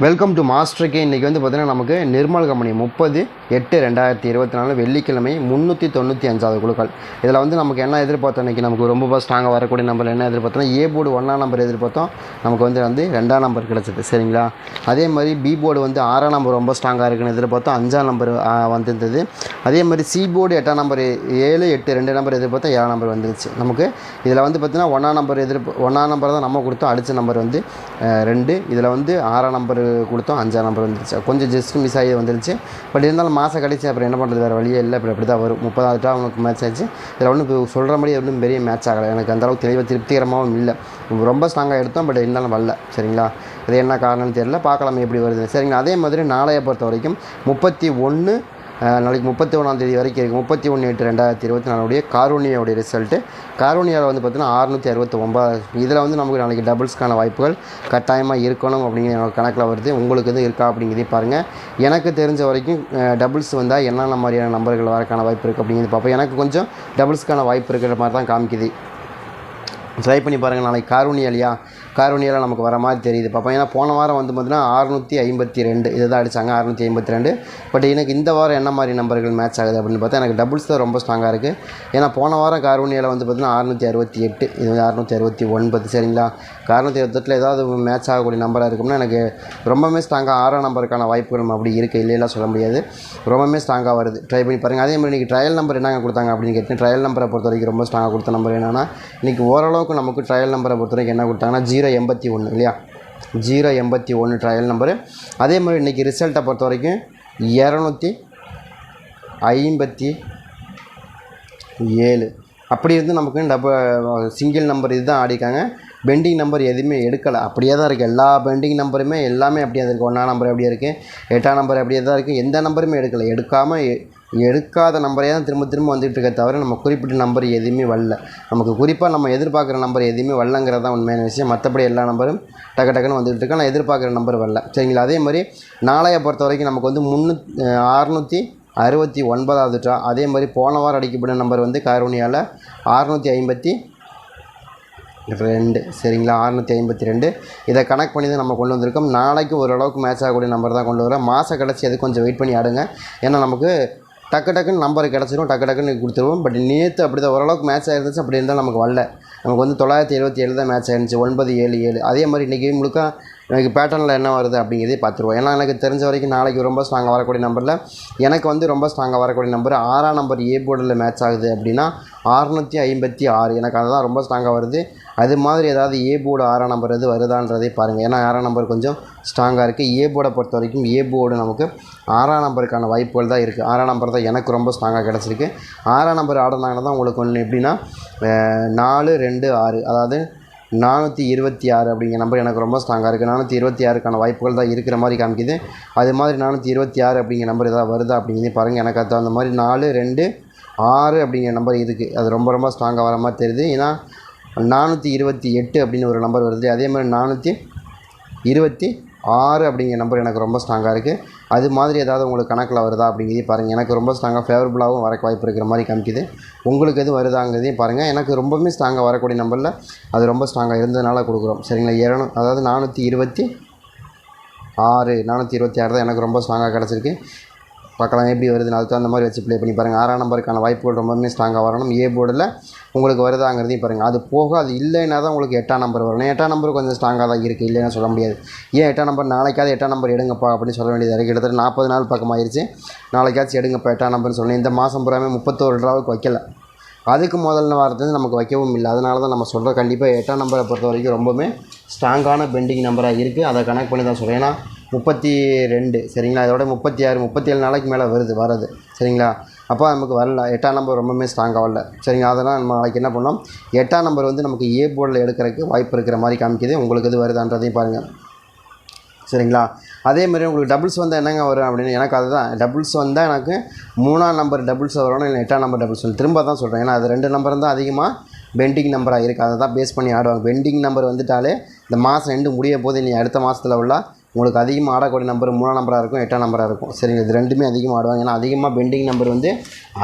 Welcome to master K. இன்றைக்கி வந்து பார்த்திங்கன்னா நமக்கு நிர்மல் கம்பெனி 30/8/2024 வெள்ளிக்கிழமை 395வது குழுக்கள். இதில் வந்து நமக்கு என்ன எதிர்பார்த்தோம், இன்றைக்கி நமக்கு ரொம்ப ஸ்ட்ராங்காக வரக்கூடிய நம்பர் என்ன எதிர்பார்த்தோம்னா ஏ போர்டு 1ஆம் நம்பர் எதிர்பார்த்தோம், நமக்கு வந்து 2ஆம் நம்பர் கிடச்சிது. சரிங்களா? அதே மாதிரி பி போர்டு வந்து 6ஆம் நம்பர் ரொம்ப ஸ்ட்ராங்காக இருக்குன்னு எதிர்பார்த்தோம், 5ஆம் நம்பர் வந்துருந்தது. அதே மாதிரி சி போர்டு 8ஆம் நம்பர் 7, 8 2 நம்பர் எதிர்பார்த்தோம், 7ஆம் நம்பர் வந்துருச்சு. நமக்கு இதில் வந்து பார்த்திங்கன்னா 1ஆம் நம்பர் தான் நம்ம கொடுத்தோம், அடித்த நம்பர் வந்து 2. இதில் வந்து 6ஆம் நம்பர் கொடுத்தோம், 5ஆம் நம்பர் வந்துருச்சு. கொஞ்சம் ஜஸ்ட் மிஸ் ஆகி வந்துருச்சு. பட் இருந்தாலும் மாதம் கழிச்சு அப்புறம் என்ன பண்ணுறது, வேறு வழியே இல்லை. அப்படி தான் வரும். 30வது அவனுக்கு மேட்ச் ஆச்சு. இதில் ஒன்றும் இப்போ சொல்கிற மாதிரி ஒன்றும் பெரிய மேட்ச் ஆகலை. எனக்கு அந்தளவுக்கு தெளிவாக திருப்திகரமாகவும் இல்லை. ரொம்ப ஸ்ட்ராங்காக எடுத்தோம், பட் இருந்தாலும் வரல. சரிங்களா? இது என்ன காரணம்னு தெரியல, பார்க்கலாம் எப்படி வருது. சரிங்களா? அதே மாதிரி நாளையை பொறுத்த வரைக்கும் 31 நாளைக்கு 31ஆம் தேதி வரைக்கும் இருக்குது. 31/8/2024 காரூனியாவுடைய ரிசல்ட்டு. காரூனியாவில் வந்து பார்த்திங்கன்னா 669. இதில் வந்து நமக்கு நாளைக்கு டபுள்ஸ்க்கான வாய்ப்புகள் கட்டாயமாக இருக்கணும் அப்படிங்கிற என்னோட கணக்கில் வருது. உங்களுக்கு எதுவும் இருக்கா அப்படிங்கிறதையும் பாருங்கள். எனக்கு தெரிஞ்ச வரைக்கும் டபுள்ஸ் வந்தால் என்னென்ன மாதிரியான நம்பர்கள் வரக்கான வாய்ப்பு இருக்குது அப்படிங்கிறது பார்ப்போம். எனக்கு கொஞ்சம் டபுள்ஸ்க்கான வாய்ப்பு இருக்கிற மாதிரி தான் காமிக்குது. ட்ரை பண்ணி பாருங்கள். நாளைக்கு காரூனியாவில் நமக்கு வர மாதிரி தெரியுது பார்ப்போம். ஏன்னா போன வாரம் வந்து பார்த்திங்கன்னா 652 இதை தான் அடித்தாங்க, 652. பட் எனக்கு இந்த வாரம் என்ன மாதிரி நம்பர்கள் மேட்ச் ஆகுது அப்படின்னு பார்த்தா எனக்கு டபுள்ஸ் தான் ரொம்ப ஸ்ட்ராங்காக இருக்குது. ஏன்னா போன வாரம் காரூனியாவில் வந்து பார்த்திங்கன்னா 668, இது வந்து 669. சரிங்களா? 668 ஏதாவது மேட்ச் ஆகக்கூடிய நம்பராக இருக்கும்னா எனக்கு ரொம்பவுமே ஸ்ட்ராங்காக 6ஆம் நம்பருக்கான வாய்ப்புகள் அப்படி இருக்குது, இல்லைலாம் சொல்ல முடியாது. ரொம்பவுமே ஸ்ட்ராங்காக வருது. ட்ரை பண்ணி பாருங்கள். அதே மாதிரி இன்றைக்கி ட்ரையல் நம்பர் என்னங்க கொடுத்தாங்க அப்படின்னு கேட்டேன். ட்ரையல் நம்பரை பொறுத்த வரைக்கும் ரொம்ப ஸ்ட்ராங்காக கொடுத்த நம்பர் என்னென்னா, இன்றைக்கி ஓரளவுக்கு நமக்கு ட்ரையல் நம்பரை பொறுத்த வரைக்கும் என்ன கொடுத்தாங்கன்னா 081 இல்லையா? 081 ட்ரையல் நம்பரு. அதே மாதிரி இன்றைக்கி ரிசல்ட்டை பொறுத்த வரைக்கும் 257. அப்படி இருந்து நமக்கு சிங்கிள் நம்பர் இதுதான் ஆடிக்காங்க. பெண்டிங் நம்பர் எதுவுமே எடுக்கலை, அப்படியே தான் இருக்குது. எல்லா பெண்டிங் நம்பருமே எல்லாமே அப்படியே தான் இருக்குது. 1ஆம் நம்பர் அப்படியே இருக்குது, 8ஆம் நம்பர் அப்படியே தான் இருக்குது. எந்த நம்பருமே எடுக்கலை. எடுக்காத நம்பரே தான் திரும்ப வந்துட்டு இருக்க தவிர நம்ம குறிப்பிட்ட நம்பர் எதுவுமே வரல. நமக்கு குறிப்பாக நம்ம எதிர்பார்க்குற நம்பர் எதுவுமே வரலங்கிறது தான் உண்மையான விஷயம். மற்றபடி எல்லா நம்பரும் டக்குன்னு வந்துட்டு இருக்கா. நான் எதிர்பார்க்குற நம்பர் வரல. சரிங்களா? அதே மாதிரி நாளையை பொறுத்த வரைக்கும் நமக்கு வந்து 669வது ட்ரா. அதே மாதிரி போன வாரம் அடிக்கப்பட்ட நம்பர் வந்து காரூனியாவில் 652. சரிங்களா? 652. இதை கனெக்ட் பண்ணி தான் நம்ம கொண்டு வந்திருக்கோம். நாளைக்கு ஓரளவுக்கு மேட்ச் ஆகக்கூடிய நம்பர் தான் கொண்டு வரோம். மாதம் கிடச்சி அது கொஞ்சம் வெயிட் பண்ணி ஆடுங்க. ஏன்னா நமக்கு டக்குன்னு நம்பர் கிடச்சிரும், டக்குன்னு கொடுத்துருவோம். பட் நேற்று அப்படி தான் ஓரளவுக்கு மேட்ச் ஆகிருந்துச்சு. அப்படி இருந்தால் நமக்கு வரல. நமக்கு வந்து 977 தான் மேட்ச் ஆகிருந்துச்சு, 977. அதே மாதிரி இன்றைக்கி முழுக்க எனக்கு பேட்டர்னில் என்ன வருது அப்படிங்கிறதே பார்த்துருவோம். ஏன்னா எனக்கு தெரிஞ்ச வரைக்கும் நாளைக்கு ரொம்ப ஸ்ட்ராங்காக வரக்கூடிய நம்பரில் எனக்கு வந்து ரொம்ப ஸ்ட்ராங்காக வரக்கூடிய நம்பர் 6ஆம் நம்பர் ஏ போர்டில் மேட்ச் ஆகுது அப்படின்னா 656. எனக்கு அதுதான் ரொம்ப ஸ்ட்ராங்காக வருது. அது மாதிரி ஏதாவது ஏ போர்டு 6ஆம் நம்பர் எது வருதான்றதே பாருங்கள். ஏன்னா 6ஆம் நம்பர் கொஞ்சம் ஸ்ட்ராங்காக இருக்குது. ஏ போர்டை பொறுத்த வரைக்கும் ஏ போர்டு நமக்கு 6ஆம் நம்பருக்கான வாய்ப்புகள் தான் இருக்குது. 6ஆம் நம்பர் தான் எனக்கு ரொம்ப ஸ்ட்ராங்காக கிடச்சிருக்கு. 6ஆம் நம்பர் ஆடுனாங்கன்னா தான் உங்களுக்கு ஒன்று எப்படின்னா 4, 2, 6, அதாவது 426 அப்படிங்கிற நம்பர் எனக்கு ரொம்ப ஸ்ட்ராங்காக இருக்குது. 426க்கான வாய்ப்புகள் தான் இருக்கிற மாதிரி காமிக்குது. அது மாதிரி 426 அப்படிங்கிற நம்பர் ஏதாவது வருதா அப்படிங்கிறதே பாருங்கள். எனக்கு அது அந்த மாதிரி 4, 2, 6 அப்படிங்கிற நம்பர் இருக்குது. அது ரொம்ப ஸ்ட்ராங்காக வர மாதிரி தெரியுது. ஏன்னா 428 அப்படின்னு ஒரு நம்பர் வருது. அதே மாதிரி 426 அப்படிங்கிற நம்பர் எனக்கு ரொம்ப ஸ்ட்ராங்காக இருக்குது. அது மாதிரி ஏதாவது உங்களுக்கு கணக்கில் வருதா அப்படிங்கிறதையும் பாருங்கள். எனக்கு ரொம்ப ஸ்ட்ராங்காக ஃபேவரபுளாகவும் வர வாய்ப்பு இருக்கிற மாதிரி காமிக்குது. உங்களுக்கு எதுவும் வருதாங்கிறதையும் பாருங்கள். எனக்கு ரொம்பவுமே ஸ்ட்ராங்காக வரக்கூடிய நம்பரில் அது ரொம்ப ஸ்ட்ராங்காக இருந்ததுனால கொடுக்குறோம். சரிங்களா? அதாவது 426 தான் எனக்கு ரொம்ப ஸ்ட்ராங்காக கிடச்சிருக்கு. பார்க்கலாம் எப்படி வருதுன்னு. அதுக்கு அந்த மாதிரி வச்சு ப்ளே பண்ணி பாருங்கள். 6ஆம் நம்பருக்கான வாய்ப்புகள் ரொம்பவுமே ஸ்ட்ராங்காக வரணும். ஏ போர்டில் உங்களுக்கு வருதாங்கிறதையும் பாருங்கள். அது போக அது இல்லைன்னா தான் உங்களுக்கு 8ஆம் நம்பர் வரணும். 8ஆம் நம்பர் கொஞ்சம் ஸ்ட்ராங்காக தான் இருக்குது, இல்லைன்னா சொல்ல முடியாது. ஏன் 8ஆம் நம்பர் நாளைக்காவது 8ஆம் நம்பர் எடுங்கப்பா அப்படின்னு சொல்ல வேண்டியது இருக்குது. கிட்டத்தட்ட 40 நாள் பக்கமாகிடுச்சு. நாளைக்காச்சும் எடுங்கப்பா 8ஆம் நம்பர்னு சொல்லணும். இந்த மாதம் பூராமே 31 ட்ராவுக்கு வைக்கல. அதுக்கு முதல்ல வாரத்துலேருந்து நமக்கு வைக்கவும் இல்லை. அதனால தான் நம்ம சொல்கிறோம். கண்டிப்பாக 8ஆம் நம்பரை பொறுத்த வரைக்கும் ரொம்பவுமே ஸ்ட்ராங்கான பெண்டிங் நம்பராக இருக்குது. அதை கனெக்ட் பண்ணி தான் சொல்கிறேன். ஏன்னா 32. சரிங்களா? இதோட 36, 37 நாளைக்கு மேலே வரது. சரிங்களா? அப்போ நமக்கு வரல. 8ஆம் நம்பர் ரொம்பவுமே ஸ்ட்ராங்காக வரல. சரிங்களா? அதெல்லாம் நம்ம நாளைக்கு என்ன பண்ணோம், 8ஆம் நம்பர் வந்து நமக்கு ஏ போர்டில் எடுக்கிறதுக்கு வாய்ப்பு இருக்கிற மாதிரி காமிக்குது. உங்களுக்கு எது வருதான்றதையும் பாருங்கள். சரிங்களா? அதே மாதிரி உங்களுக்கு டபுள்ஸ் வந்தால் என்னங்க வரும் அப்படின்னு எனக்கு அதுதான் டபுள்ஸ் வந்தால் எனக்கு 3ஆம் நம்பர் டபுள்ஸ் வரணும், இல்லை 8ஆம் நம்பர் டபுள்ஸ் வரணும். திரும்ப தான் சொல்கிறேன். ஏன்னா அது 2 நம்பர் தான் அதிகமாக பெண்டிங் நம்பராக இருக்குது. அதை தான் பேஸ் பண்ணி ஆடுவாங்க. பெண்டிங் நம்பர் வந்துட்டாலே இந்த மாதம் 2 முடிய போது நீ அடுத்த மாதத்தில் உள்ள உங்களுக்கு அதிகமாக ஆடக்கூடிய நம்பர் 3ஆம் நம்பராக இருக்கும், 8ஆம் நம்பராக இருக்கும். சரிங்க? இது ரெண்டுமே அதிகமாக ஆடுவாங்க. ஏன்னா அதிகமாக பெண்டிங் நம்பர் வந்து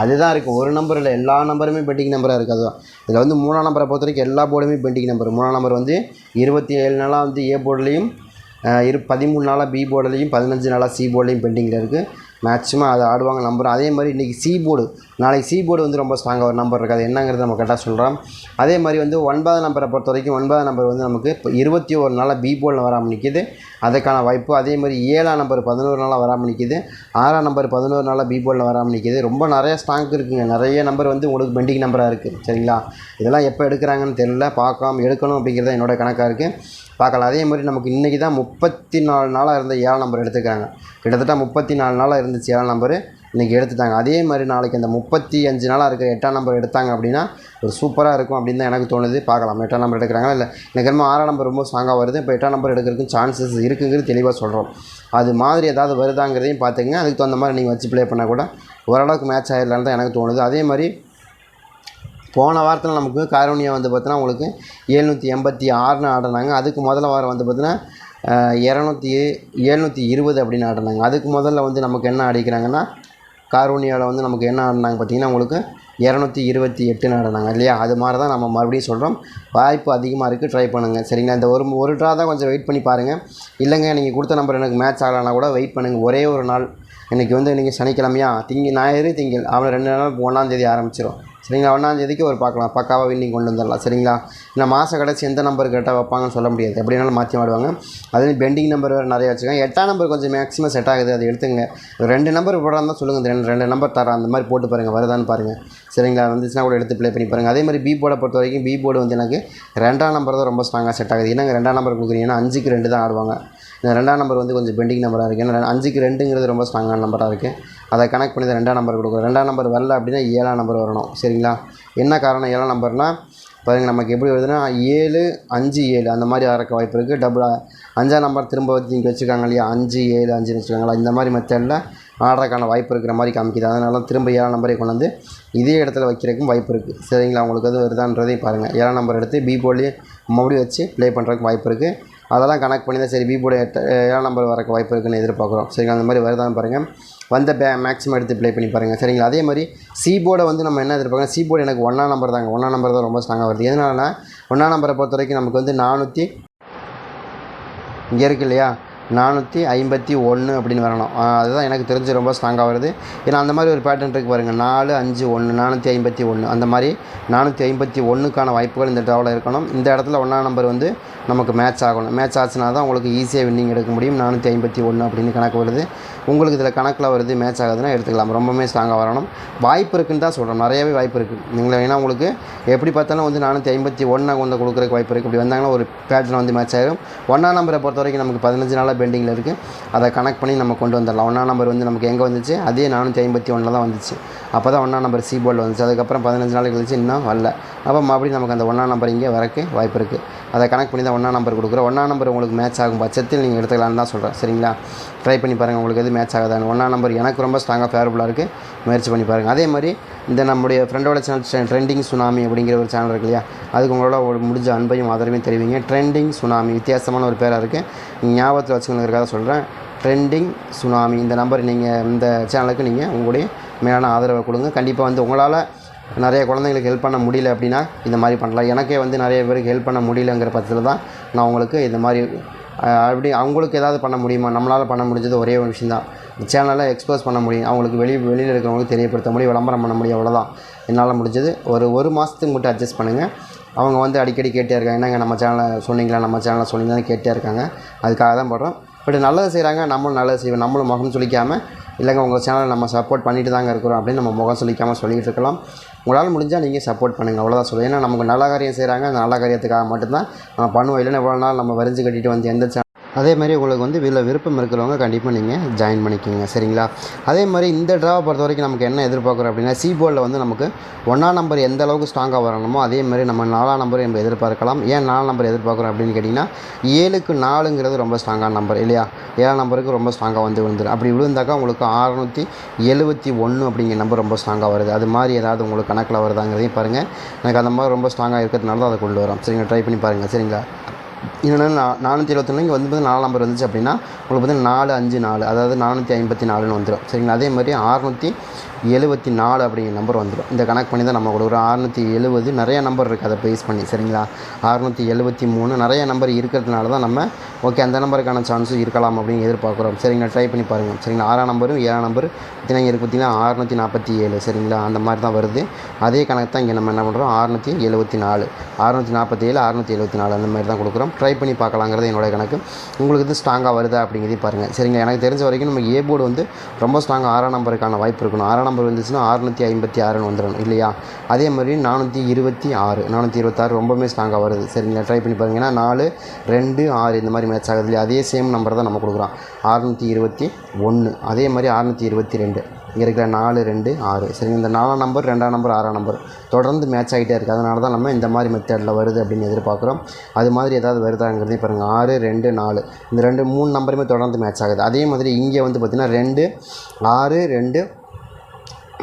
அதுதான் இருக்கும். ஒரு நம்பர் இல்லை, எல்லா நம்பருமே பெண்டிங் நம்பராக இருக்குது. அதுதான் இதில் வந்து 3ஆம் நம்பரை பொறுத்த வரைக்கும் எல்லா போர்டுமே பெண்டிங் நம்பர். 3ஆம் நம்பர் வந்து 27 நாளாக வந்து ஏ போர்ட்லேயும் 13 நாளாக பி போர்டுலேயும் 15 நாளாக சி போர்டுலேயும் பெண்டிங்கில் இருக்குது. மேக்ஸிமம் அதை ஆடுவாங்க நம்புகிறோம். அதே மாதிரி இன்றைக்கி சி போர்டு, நாளைக்கு சி போர்டு வந்து ரொம்ப ஸ்ட்ராங்காக ஒரு நம்பர் இருக்குது. அது என்னங்கிறது நம்ம கரெக்டாக சொல்கிறோம். அதே மாதிரி வந்து 9 நம்பரை பொறுத்த வரைக்கும் 9 நம்பர் வந்து நமக்கு இப்போ 21 நாளாக பி போர்டில் வராமல் நிற்கிது, அதுக்கான வாய்ப்பு. அதே மாதிரி 7 நம்பர் 11 நாளாக வராமல் நிற்கிது, 6 நம்பர் 11 நாளாக பி போர்டில் வராமல் நிற்கிது. ரொம்ப நிறைய ஸ்ட்ராங் இருக்குங்க. நிறைய நம்பர் வந்து உங்களுக்கு பெண்டிங் நம்பராக இருக்குது. சரிங்களா, இதெல்லாம் எப்போ எடுக்கிறாங்கன்னு தெரியல, பார்க்காம எடுக்கணும் அப்படிங்கிறது என்னோடய கணக்காக இருக்குது. பார்க்கலாம். அதே மாதிரி நமக்கு இன்றைக்கி தான் 34 நாளாக இருந்த 7 நம்பர் எடுத்துக்கிறாங்க. கிட்டத்தட்ட 34 நாளாக இருந்துச்சு 7 நம்பரு, இன்றைக்கி எடுத்துட்டாங்க. அதே மாதிரி நாளைக்கு அந்த 35 நாளாக இருக்கிற 8 நம்பர் எடுத்தாங்க அப்படின்னா ஒரு சூப்பராக இருக்கும் அப்படின்னு தான் எனக்கு தோணுது. பார்க்கலாம் 8 நம்பர் எடுக்கிறாங்களா இல்லை. எனக்கு என்னமோ 6 நம்பர் ரொம்ப ஸ்ட்ராங்காக வருது. இப்போ 8 நம்பர் எடுக்கிறதுக்கு சான்சஸ் இருக்குங்கிறது தெளிவாக சொல்கிறோம். அது மாதிரி ஏதாவது வருதாங்கிறதையும் பார்த்துங்க. அதுக்கு தகுந்த மாதிரி நீங்கள் வச்சு ப்ளே பண்ணால் கூட ஓரளவுக்கு மேட்ச் ஆகிடலான்னு தான் எனக்கு தோணுது. அதே மாதிரி போன வாரத்தில் நமக்கு காரோனியா வந்து பார்த்தீங்கன்னா உங்களுக்கு 786ன்னு ஆடினாங்க. அதுக்கு முதல்ல வாரம் வந்து பார்த்தீங்கன்னா 720 அப்படின்னு ஆடினாங்க. அதுக்கு முதல்ல வந்து நமக்கு என்ன அடிக்கிறாங்கன்னா காரோனியாவில் வந்து நமக்கு என்ன ஆடினாங்க பார்த்தீங்கன்னா உங்களுக்கு 228ன்னு ஆடினாங்க இல்லையா. அது மாதிரி தான் நம்ம மறுபடியும் சொல்கிறோம். வாய்ப்பு அதிகமாக இருக்குது, ட்ரை பண்ணுங்கள். சரிங்களா, இந்த ஒரு ட்ரா தான் கொஞ்சம் வெயிட் பண்ணி பாருங்கள். இல்லைங்க நீங்கள் கொடுத்த நம்பர் எனக்கு மேட்ச் ஆகலைன்னா கூட வெயிட் பண்ணுங்கள். ஒரே ஒரு நாள், இன்றைக்கி வந்து இன்றைக்கி சனிக்கிழமையா, ஞாயிறு திங்கள் அவன் 2 நாள் 1ஆம் தேதி ஆரம்பிச்சிடும். சரிங்களா, 1ஆம் தேதிக்கு ஒரு பார்க்கலாம், பக்காவாக வின்னிங் கொண்டு வந்துடலாம். சரிங்களா, இந்த மாதம் கடைசி எந்த நம்பர் கேட்டால் வைப்பாங்கன்னு சொல்ல முடியாது, எப்படினாலும் மாற்றி ஆடுவாங்க. அதுலேயும் பெண்டிங் நம்பர் வேறு நிறைய வச்சுருக்காங்க. 8ஆம் நம்பர் கொஞ்சம் மேக்ஸிமம் செட் ஆகுது, அது எடுத்துங்க. 2 நம்பர் போடாமல் தான் சொல்லுங்கள், 2 நம்பர் தரேன் அந்த மாதிரி போட்டு பாருங்கள், வருதான்னு பாருங்கள். சரிங்களா, வந்துச்சுன்னா கூட எடுத்து ப்ளே பண்ணி பாருங்கள். அதே மாதிரி பி போர்டை பொறுத்த வரைக்கும் பி போர்டு வந்து எனக்கு 2ஆம் நம்பர் தான் ரொம்ப ஸ்ட்ராங்காக செட் ஆகுது. என்னங்க 2ஆம் நம்பர் கொடுக்குறீங்கன்னா 5க்கு 2 தான் ஆடுவாங்க. இந்த 2ஆம் நம்பர் வந்து கொஞ்சம் பெண்டிங் நம்பராக இருக்குது. ஏன்னா 5க்கு 2ங்கிறது ரொம்ப ஸ்ட்ராங்கான நம்பராக இருக்குது. அதை கனெக்ட் பண்ணி தான் 2ஆம் நம்பர் கொடுக்குறோம். 2ஆம் நம்பர் வரல அப்படின்னா 7ஆம் நம்பர் வரணும். சரிங்களா, என்ன காரணம் 7ஆம் நம்பர்னால் பாருங்கள் நமக்கு எப்படி வருதுன்னா 7 5 7 அந்த மாதிரி ஆறக்க வாய்ப்பு இருக்குது. 5ஆம் நம்பர் திரும்ப வச்சு இங்கே வச்சுருக்காங்க இல்லையா, 5 7 5ன்னு வச்சுருக்காங்களா, இந்த மாதிரி மெத்தடில் ஆடுறதுக்கான வாய்ப்பு இருக்கிற மாதிரி காமிக்குது. அதனால திரும்ப 7ஆம் நம்பரை கொண்டு வந்து இதே இடத்துல வைக்கிறதுக்கும் வாய்ப்பு இருக்குது. சரிங்களா, உங்களுக்கு அது வருதான்றதையும் பாருங்கள். 7ஆம் நம்பர் எடுத்து பி போர்ட்லேயே மறுபடியும் வச்சு ப்ளே பண்ணுறதுக்கு வாய்ப்பு இருக்குது. அதெல்லாம் கனெக்ட் பண்ணி தான் சரி பி போர்டு 7ஆம் நம்பர் வரக்கு வாய்ப்பு இருக்குன்னு எதிர்பார்க்குறோம். சரிங்களா, அந்த மாதிரி வருதான்னு பாருங்கள். வந்த மேக்ஸிமம் எடுத்து ப்ளே பண்ணி பாருங்கள். சரிங்களா, அதே மாதிரி சி போர்டை வந்து நம்ம என்ன எதிர்பார்க்கணும், சி போர்டு எனக்கு 1ஆம் நம்பர் தாங்க. 1ஆம் நம்பர் தான் ரொம்ப ஸ்ட்ராங்காக வருது. எதனாலனா 1ஆம் நம்பரை பொறுத்த வரைக்கும் நமக்கு வந்து 400 இங்கே இருக்குது இல்லையா, 451 அப்படின்னு வரணும். அதுதான் எனக்கு தெரிஞ்சு ரொம்ப ஸ்ட்ராங்காக வருது. ஏன்னா அந்த மாதிரி ஒரு பேட்டர்ன் இருக்குது பாருங்கள், 4 5 1 451 அந்த மாதிரி 451க்கான வாய்ப்புகள் இந்த ட்ராவில் இருக்கணும். இந்த இடத்துல 1ஆம் நம்பர் வந்து நமக்கு மேட்ச் ஆகணும். மேட்ச் ஆச்சுன்னா தான் உங்களுக்கு ஈஸியாக வின்னிங் எடுக்க முடியும். 451 அப்படின்னு கணக்கு வருது. உங்களுக்கு இதில் கணக்கில் வருது, மேட்ச் ஆகுதுன்னா எடுத்துக்கலாம். ரொம்பவுமே ஸ்ட்ராங்காக வரணும். வாய்ப்பு இருக்குன்னு தான் சொல்கிறோம், நிறையவே வாய்ப்பு இருக்குது. நீங்கள் ஏன்னா உங்களுக்கு எப்படி பார்த்தாலும் வந்து 451 வந்து கொடுக்குறதுக்கு வாய்ப்பு இருக்குது. இப்படி வந்தாங்கன்னா ஒரு பேட்டர்ன் வந்து மேட்ச் ஆகிடும். 1ஆம் நம்பரை பொறுத்த வரைக்கும் நமக்கு 15 நாளாக பெண்டிங்கில் இருக்குது. அதை கனெக்ட் பண்ணி நம்ம கொண்டு வந்துடலாம். 1ஆம் நம்பர் வந்து நமக்கு எங்கே வந்துச்சு, அதே 451 தான் வந்துச்சு. அப்போ தான் 1ஆம் நம்பர் சி போர்டில் வந்துச்சு. அதுக்கப்புறம் 15 நாள் கழிச்சு இன்னும் வரல. அப்போ மறுபடியும் நமக்கு அந்த 1ஆம் நம்பர் இங்கே வரக்கு வாய்ப்பு இருக்குது. அதை கனெக்ட் பண்ணி தான் 1ஆம் நம்பர் கொடுக்குறோம். 1ஆம் நம்பர் உங்களுக்கு மேட்ச் ஆகும் பட்சத்தில் நீங்கள் எடுத்துக்கலான்னு தான் சொல்கிறேன். சரிங்களா, ட்ரை பண்ணி பாருங்கள், உங்களுக்கு எது மேட்ச் ஆகுதான்னு. 1ஆம் நம்பர் எனக்கு ரொம்ப ஸ்ட்ராங்காக ஃபேவரபுளாக இருக்குது, முயற்சி பண்ணி பாருங்கள். அதே மாதிரி இந்த நம்முடைய ஃப்ரெண்டோட சேனல் ட்ரெண்டிங் சுனாமி அப்படிங்கிற ஒரு சேனல் இருக்கு இல்லையா, அதுக்கு உங்களோட ஒரு முடிஞ்ச அன்பையும் ஆதரவையும் தெரிவிங்க. ட்ரெண்டிங் சுனாமி வித்தியாசமான ஒரு பேராக இருக்குது, நீங்கள் ஞாபகத்தில் வச்சுக்கணுங்கிறதுக்காக சொல்கிறேன். ட்ரெண்டிங் சுனாமி இந்த நம்பர் நீங்கள் இந்த சேனலுக்கு நீங்கள் உங்களுடைய மேலான ஆதரவை கொடுங்க. கண்டிப்பாக வந்து உங்களால் நிறைய குழந்தைங்களுக்கு ஹெல்ப் பண்ண முடியல அப்படின்னா இந்த மாதிரி பண்ணலாம். எனக்கே வந்து நிறைய பேருக்கு ஹெல்ப் பண்ண முடியலங்கிற பட்சத்தில் தான் நான் உங்களுக்கு இந்த மாதிரி அப்படி அவங்களுக்கு ஏதாவது பண்ண முடியுமா, நம்மளால் பண்ண முடிஞ்சது ஒரே ஒரு விஷயம் தான், சேனலில் எக்ஸ்போஸ் பண்ண முடியும், அவங்களுக்கு வெளியில் இருக்கிறவங்களுக்கு தெரியப்படுத்த முடியும், விளம்பரம் பண்ண முடியும், அவ்வளோதான் என்னால் முடிஞ்சது. ஒரு மாதத்துக்கு மட்டும் அட்ஜஸ்ட் பண்ணுங்கள். அவங்க வந்து அடிக்கடி கேட்டே இருக்காங்க, என்னங்க நம்ம சேனலை சொன்னீங்களான்னு கேட்டே இருக்காங்க. அதுக்காக தான் போடுறோம். பட் நல்லது செய்கிறாங்க, நம்மளும் நல்லது செய்வோம். நம்மளும் முகம் சொல்லிக்காமல், இல்லைங்க உங்கள் சேனலை நம்ம சப்போர்ட் பண்ணிட்டு தாங்க இருக்கிறோம் அப்படின்னு நம்ம முகம் சொல்லிக்காமல் சொல்லிகிட்டு இருக்கலாம். உங்களால் முடிஞ்சால் நீங்கள் சப்போர்ட் பண்ணுங்கள், அவ்வளோதான் சொல்லுவேன். ஏன்னா நமக்கு நல்ல காரியம் செய்கிறாங்க, அந்த நல்ல காரியத்துக்காக மட்டும்தான் நம்ம பண்ணுவோம். இல்லைன்னா எவ்வளோ நாள் நம்ம வரிஞ்சு கட்டிட்டு வந்து எந்த அதேமாதிரி உங்களுக்கு வந்து விருப்பம் இருக்கிறவங்க கண்டிப்பாக நீங்கள் ஜாயின் பண்ணிக்கோங்க. சரிங்களா, அதே மாதிரி இந்த ட்ராவை பொறுத்த வரைக்கும் நமக்கு என்ன எதிர்பார்க்குறோம் அப்படின்னா, சி போர்டில் வந்து நமக்கு 1ஆம் நம்பர் எந்த அளவுக்கு ஸ்ட்ராங்காக வரணுமோ அதே மாதிரி நம்ம 4ஆம் நம்பர் நம்ம எதிர்பார்க்கலாம். ஏன் 4 நம்பர் எதிர்பார்க்குறோம் அப்படின்னு கேட்டிங்கன்னா, 7க்கு 4ங்கிறது ரொம்ப ஸ்ட்ராங்கான நம்பர் இல்லையா, 7ஆம் நம்பருக்கு ரொம்ப ஸ்ட்ராங்காக வந்து விழுந்துடும். அப்படி விழுந்தாக்கா உங்களுக்கு 671 அப்படிங்கிற நம்பர் ரொம்ப ஸ்ட்ராங்காக வருது. அது மாதிரி ஏதாவது உங்களுக்கு கணக்கில் வருதாங்கிறதையும் பாருங்கள். எனக்கு அந்த மாதிரி ரொம்ப ஸ்ட்ராங்காக இருக்கிறதுனால தான் அதை கொண்டு வரோம். சரிங்களா, ட்ரை பண்ணி பாருங்கள். சரிங்களா, என்னென்னா 471 இங்கே வந்து 4 நம்பர் வந்துச்சு அப்படின்னா உங்களுக்கு வந்து 4 5 4 அதாவது 454ன்னு வந்துடும். சரிங்களா, அதே மாதிரி 674 அப்படிங்கிற நம்பர் வந்துடும். இந்த கணக்கு பண்ணி தான் நம்ம கொடுக்குறோம். 670 நிறைய நம்பர் இருக்குது அதை பேஸ் பண்ணி, சரிங்களா. 673 நிறைய நம்பர் இருக்கிறதுனால தான் நம்ம ஓகே அந்த நம்பருக்கான சான்ஸும் இருக்கலாம் அப்படின்னு எதிர்பார்க்குறோம், சரிங்களா. ட்ரை பண்ணி பாருங்கள், சரிங்களா. 6ஆம் நம்பரும் 7ஆம் நம்பர் பார்த்தீங்கன்னா இருக்குது பார்த்தீங்கன்னா 647, சரிங்களா. அந்த மாதிரி தான் வருது. அதே கணக்கு தான் இங்கே நம்ம என்ன பண்ணுறோம், 674, 647, 674 அந்த மாதிரி தான் கொடுக்குறோம். ட்ரை பண்ணி பார்க்கலாங்கிறது என்னோட கணக்கு. உங்களுக்கு இது ஸ்ட்ராங்காக வருதா அப்படிங்கிறதையும் பாருங்கள், சரிங்களா. எனக்கு தெரிஞ்ச வரைக்கும் நம்ம ஏ போர்டு வந்து ரொம்ப ஸ்ட்ராங்காக 6ஆம் நம்பருக்கான வாய்ப்பு இருக்கணும். 6ஆம் நம்பர் வந்துச்சுன்னா 656 வந்துடணும் இல்லையா. அதே மாதிரி 426 ரொம்பவே ஸ்ட்ராங்காக வருது, சரிங்களா. ட்ரை பண்ணி பாருங்கள். ஏன்னா 4, 2, 6 இந்த மாதிரி மேட்ச் ஆகுது இல்லையா. அதே சேம் நம்பர் தான் நம்ம கொடுக்குறோம். 621 அதே மாதிரி 622 இங்கே இருக்கிற 4, 2, 6 சரிங்க. இந்த 4ஆம் நம்பர், 2ஆம் நம்பர், 6ஆம் நம்பர் தொடர்ந்து மேட்ச் ஆகிட்டே இருக்குது. அதனால தான் நம்ம இந்த மாதிரி மெத்தடில் வருது அப்படின்னு எதிர்பார்க்குறோம். அது மாதிரி ஏதாவது வருதாங்கிறதே பாருங்கள். 6, 2, 4 இந்த 2, 3 நம்பருமே தொடர்ந்து மேட்ச் ஆகுது. அதே மாதிரி இங்கே வந்து பார்த்திங்கன்னா 2, 6, 2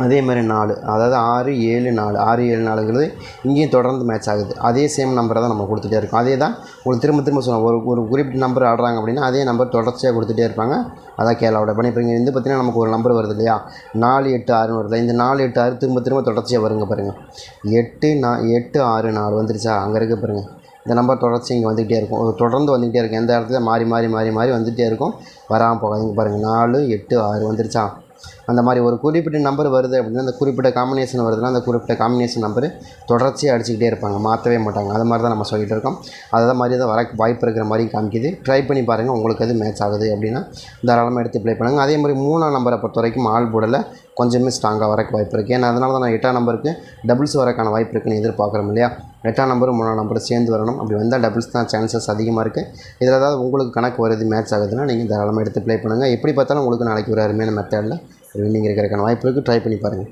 அதே மாதிரி 4, அதாவது 6, 7, 4 6, 7, 4ங்கிறது இங்கேயும் தொடர்ந்து மேட்ச் ஆகுது. அதே சேம் நம்பரை தான் நம்ம கொடுத்துட்டே இருக்கோம். அதே தான் உங்களுக்கு திரும்ப சொல்லுவோம். ஒரு குறிப்பிட்ட நம்பர் ஆடுறாங்க அப்படின்னா அதே நம்பர் தொடர்ச்சியாக கொடுத்துட்டே இருப்பாங்க. அதான் கேரளாவோட பண்ணி. இப்போ இங்கே வந்து பார்த்திங்கன்னா நமக்கு ஒரு நம்பர் வருது இல்லையா, 4, 8, 6 வருது. இந்த 4, 8, 6 திரும்ப தொடர்ச்சியாக வருங்க பாருங்கள். 8, 6, 4 வந்துருச்சா, அங்கே இருக்க பாருங்கள். இந்த நம்பர் தொடர்ச்சி இங்கே வந்துகிட்டே இருக்கும், தொடர்ந்து வந்துகிட்டே இருக்கும். எந்த இடத்துல மாறி வந்துகிட்டே இருக்கும், வராமல் போகாது. பாருங்கள் 4, 8, 6 வந்துருச்சா. அந்த மாதிரி ஒரு குறிப்பிட்ட நம்பர் வருது அப்படின்னா அந்த குறிப்பிட்ட காம்பினேஷன் வருதுன்னா அந்த குறிப்பிட்ட காம்பினேஷன் நம்பர் தொடர்ச்சியாக அடிச்சுக்கிட்டே இருப்பாங்க, மாற்றவே மாட்டாங்க. அது மாதிரி தான் நம்ம சொல்லிகிட்டு இருக்கோம். அதை மாதிரி தான் வர வாய்ப்பு இருக்கிற மாதிரி காமிக்குது. ட்ரை பண்ணி பாருங்கள், உங்களுக்கு அது மேட்ச் ஆகுது அப்படின்னா தாராளமாக எடுத்து ப்ளே பண்ணுங்கள். அதே மாதிரி 3ஆம் நம்பரை பொறுத்த வரைக்கும் ஆல் போர்டில் கொஞ்சமே ஸ்ட்ராங்காக வரக்கு வாய்ப்பு இருக்குது. ஏன்னா அதனால தான் நான் 8ஆம் நம்பருக்கு டபுள்ஸ் வரக்கான வாய்ப்பு இருக்குன்னு எதிர்பார்க்குறோம் இல்லையா. 8ஆம் நம்பரும் 3ஆம் நம்பரும் சேர்ந்து வரணும். அப்படி வந்தால் டபுள்ஸ் தான் சான்சஸ் அதிகமாக இருக்குது. இதில் ஏதாவது உங்களுக்கு கணக்கு வருது மேட்ச் ஆகுதுன்னா நீங்கள் தாராளமாக எடுத்து ப்ளே பண்ணுங்கள். எப்படி பார்த்தாலும் உங்களுக்கு நாளைக்கு ஒரு அருமையான மெத்தடில் வின்னிங் இருக்கிறதுக்கான வாய்ப்பு இருக்குது. ட்ரை பண்ணி பாருங்கள்.